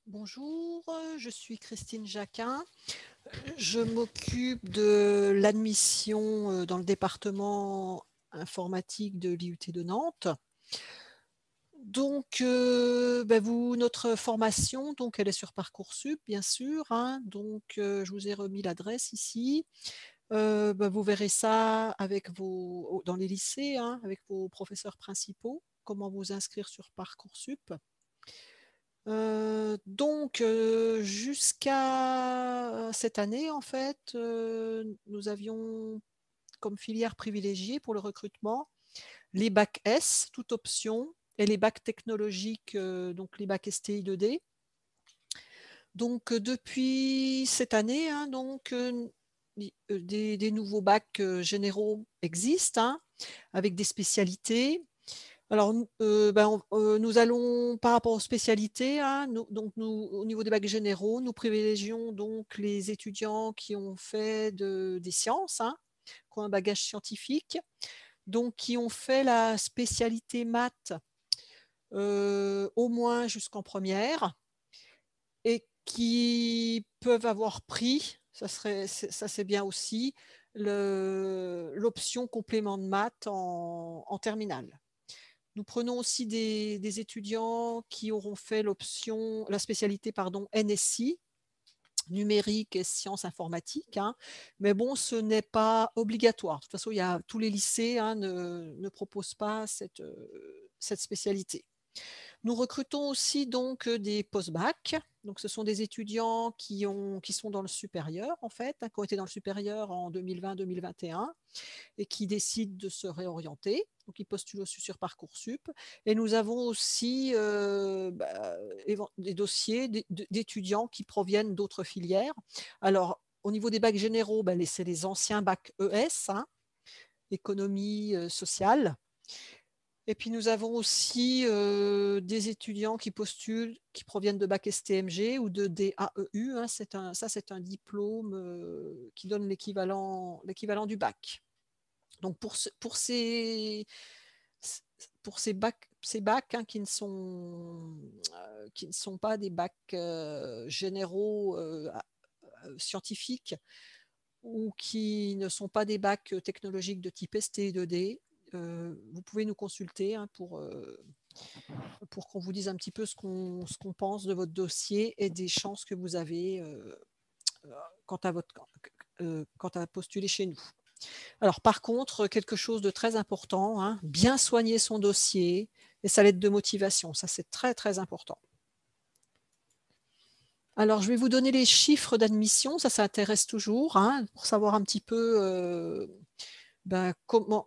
Bonjour, je suis Christine Jacquin. Je m'occupe de l'admission dans le département informatique de l'IUT de Nantes. Donc, notre formation, donc, elle est sur Parcoursup, bien sûr. Donc, je vous ai remis l'adresse ici. Vous verrez ça avec dans les lycées, avec vos professeurs principaux, comment vous inscrire sur Parcoursup. Jusqu'à cette année, en fait, nous avions comme filière privilégiée pour le recrutement les bacs S, toute option, et les bacs technologiques, donc les bacs STI 2D. Donc, depuis cette année, des nouveaux bacs généraux existent, avec des spécialités. Alors, nous allons, par rapport aux spécialités, au niveau des bacs généraux, nous privilégions donc les étudiants qui ont fait des sciences, qui ont un bagage scientifique, donc qui ont fait la spécialité maths au moins jusqu'en première et qui peuvent avoir pris, ça c'est bien aussi, l'option complément de maths en terminale. Nous prenons aussi des étudiants qui auront fait la spécialité NSI, numérique et sciences informatiques. Mais bon, ce n'est pas obligatoire. De toute façon, tous les lycées ne proposent pas cette spécialité. Nous recrutons aussi donc des post-bac. Donc, ce sont des étudiants qui sont dans le supérieur, en fait, qui ont été dans le supérieur en 2020-2021 et qui décident de se réorienter. Donc, ils postulent aussi sur Parcoursup. Et nous avons aussi des dossiers d'étudiants qui proviennent d'autres filières. Alors, au niveau des bacs généraux, c'est les anciens bacs ES, économie sociale. Et puis, nous avons aussi des étudiants qui postulent, qui proviennent de bac STMG ou de DAEU. C'est un diplôme qui donne l'équivalent du bac. Donc, pour ces bacs qui ne sont pas des bacs généraux scientifiques ou qui ne sont pas des bacs technologiques de type ST2D, vous pouvez nous consulter pour qu'on vous dise un petit peu ce qu'on pense de votre dossier et des chances que vous avez quant à postuler chez nous. Alors, par contre, quelque chose de très important, bien soigner son dossier et sa lettre de motivation. Ça, c'est très, très important. Alors, je vais vous donner les chiffres d'admission. Ça intéresse toujours, pour savoir un petit peu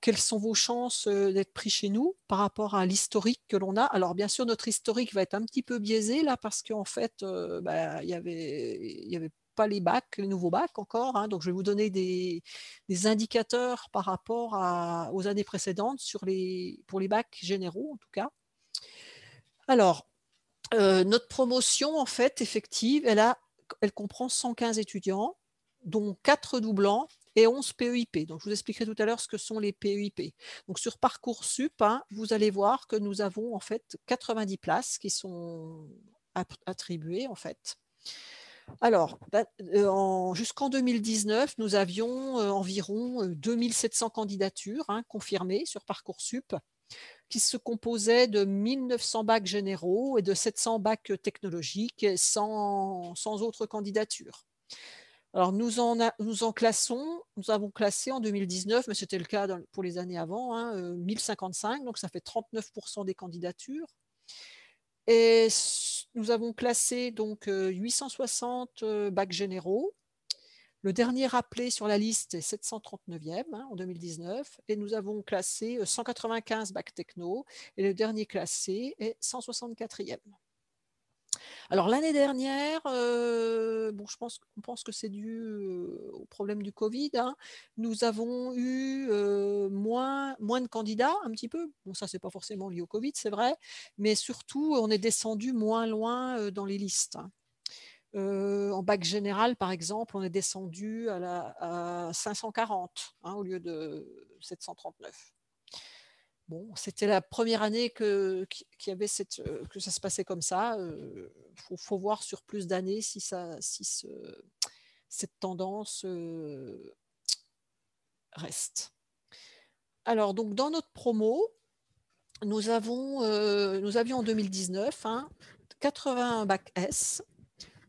quelles sont vos chances d'être pris chez nous par rapport à l'historique que l'on a. Alors, bien sûr, notre historique va être un petit peu biaisé là parce qu'en fait, il y avait pas les bacs, les nouveaux bacs encore. Donc, je vais vous donner des indicateurs par rapport aux années précédentes pour les bacs généraux, en tout cas. Alors, notre promotion, en fait, effective, elle comprend 115 étudiants, dont 4 doublants et 11 PEIP. Donc, je vous expliquerai tout à l'heure ce que sont les PEIP. Donc, sur Parcoursup, vous allez voir que nous avons en fait 90 places qui sont attribuées, en fait. Alors, jusqu'en 2019, nous avions environ 2700 candidatures confirmées sur Parcoursup, qui se composaient de 1900 bacs généraux et de 700 bacs technologiques sans autre candidature. Alors, nous avons classé en 2019, mais c'était le cas pour les années avant, 1055, donc ça fait 39% des candidatures. Et nous avons classé donc 860 bacs généraux. Le dernier appelé sur la liste est 739e en 2019 et nous avons classé 195 bacs techno et le dernier classé est 164e. Alors l'année dernière, on pense que c'est dû au problème du Covid. Nous avons eu moins de candidats, un petit peu. Bon, ça, c'est pas forcément lié au Covid, c'est vrai, mais surtout, on est descendu moins loin dans les listes. En bac général, par exemple, on est descendu à 540 au lieu de 739. Bon, c'était la première année qu'il y avait que ça se passait comme ça. Faut voir sur plus d'années si cette tendance reste. Alors, donc, dans notre promo, nous avions en 2019 81 bac S,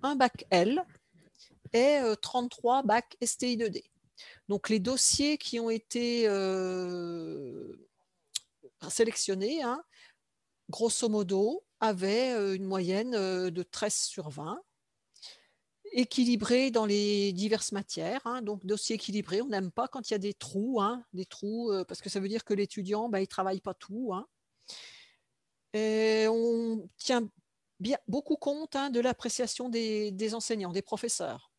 un bac L et 33 bac STI2D. Donc, les dossiers qui ont été sélectionnés, grosso modo, avaient une moyenne de 13/20, équilibré dans les diverses matières. Donc, dossier équilibré, on n'aime pas quand il y a des trous, parce que ça veut dire que l'étudiant, il ne travaille pas tout. Et on tient beaucoup compte de l'appréciation des enseignants, des professeurs.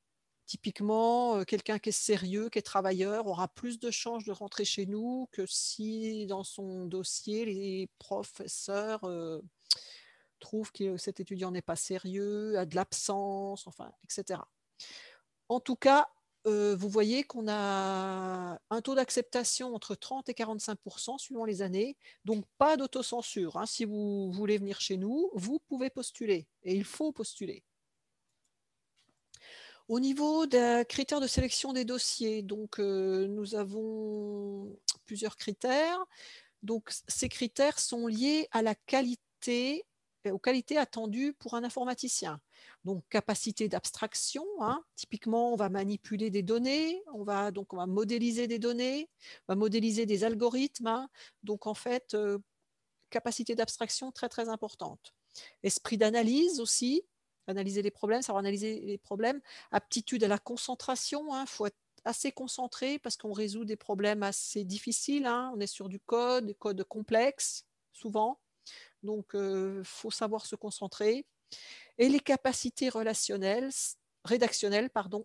Typiquement, quelqu'un qui est sérieux, qui est travailleur, aura plus de chances de rentrer chez nous que si dans son dossier, les professeurs trouvent que cet étudiant n'est pas sérieux, a de l'absence, enfin, etc. En tout cas, vous voyez qu'on a un taux d'acceptation entre 30 et 45% suivant les années. Donc, pas d'autocensure. Si vous voulez venir chez nous, vous pouvez postuler et il faut postuler. Au niveau des critères de sélection des dossiers, donc, nous avons plusieurs critères. Donc, ces critères sont liés à la qualité, aux qualités attendues pour un informaticien. Donc, capacité d'abstraction. Typiquement, on va manipuler des données, on va modéliser des données, on va modéliser des algorithmes. Donc, en fait, capacité d'abstraction très, très importante. Esprit d'analyse aussi, analyser les problèmes, savoir analyser les problèmes. Aptitude à la concentration, il faut être assez concentré parce qu'on résout des problèmes assez difficiles. On est sur du code, des codes complexes, souvent. Donc, il faut savoir se concentrer. Et les capacités rédactionnelles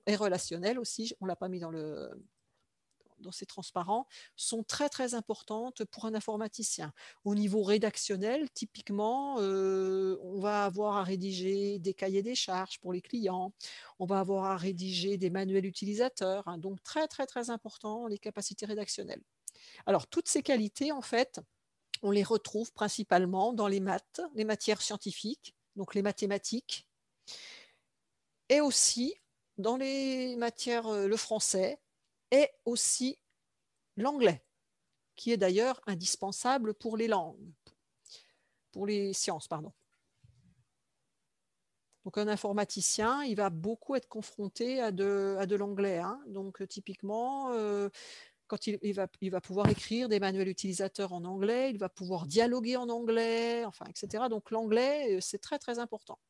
et relationnelles aussi, on ne l'a pas mis dans ces transparents, sont très très importantes pour un informaticien. Au niveau rédactionnel, typiquement, on va avoir à rédiger des cahiers des charges pour les clients, on va avoir à rédiger des manuels utilisateurs, donc très très très important les capacités rédactionnelles. Alors toutes ces qualités, en fait, on les retrouve principalement dans les maths, les matières scientifiques, donc les mathématiques, et aussi dans les matières, le français, et aussi l'anglais, qui est d'ailleurs indispensable pour les langues, pour les sciences, pardon. Donc un informaticien, il va beaucoup être confronté à de l'anglais. Donc typiquement, quand il va pouvoir écrire des manuels utilisateurs en anglais, il va pouvoir dialoguer en anglais, enfin, etc. Donc l'anglais, c'est très très important.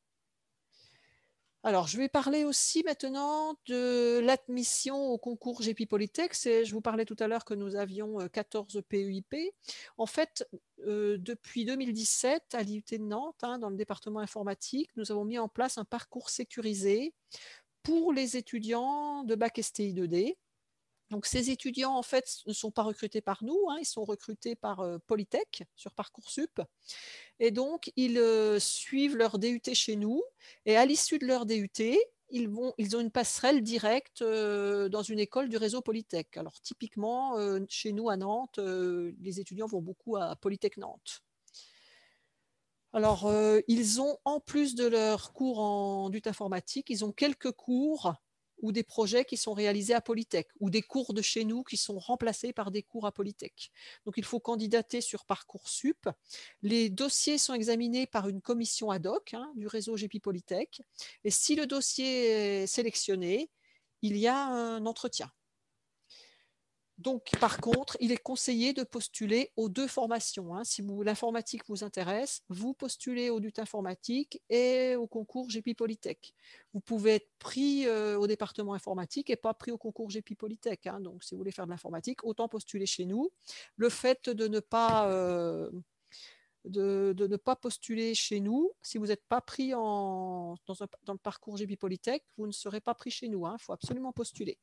Alors, je vais parler aussi maintenant de l'admission au concours GP Polytech. Je vous parlais tout à l'heure que nous avions 14 PEIP. En fait, depuis 2017, à l'IUT de Nantes, dans le département informatique, nous avons mis en place un parcours sécurisé pour les étudiants de bac STI2D. Donc, ces étudiants, en fait, ne sont pas recrutés par nous, ils sont recrutés par Polytech sur Parcoursup. Et donc, ils suivent leur DUT chez nous. Et à l'issue de leur DUT, ils ont une passerelle directe dans une école du réseau Polytech. Alors, typiquement, chez nous à Nantes, les étudiants vont beaucoup à Polytech Nantes. Alors, ils ont, en plus de leurs cours en DUT informatique, ils ont quelques cours ou des projets qui sont réalisés à Polytech, ou des cours de chez nous qui sont remplacés par des cours à Polytech. Donc, il faut candidater sur Parcoursup. Les dossiers sont examinés par une commission ad hoc du réseau GP Polytech. Et si le dossier est sélectionné, il y a un entretien. Donc, par contre, il est conseillé de postuler aux deux formations. Si l'informatique vous intéresse, vous postulez au DUT informatique et au concours GP Polytech. Vous pouvez être pris au département informatique et pas pris au concours GP Polytech. Donc, si vous voulez faire de l'informatique, autant postuler chez nous. Le fait de ne pas, de ne pas postuler chez nous, si vous n'êtes pas pris dans le parcours GP Polytech, vous ne serez pas pris chez nous. Il faut absolument postuler.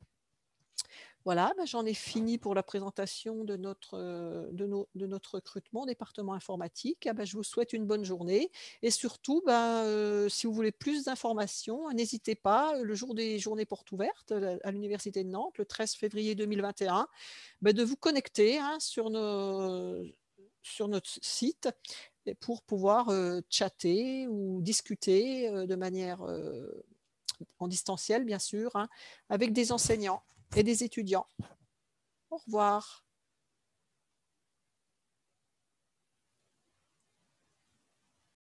Voilà, j'en ai fini pour la présentation de notre recrutement département informatique. Je vous souhaite une bonne journée et surtout, si vous voulez plus d'informations, n'hésitez pas, le jour des journées portes ouvertes à l'Université de Nantes, le 13 février 2021, de vous connecter sur sur notre site pour pouvoir chatter ou discuter de manière en distanciel, bien sûr, hein, avec des enseignants et des étudiants. Au revoir.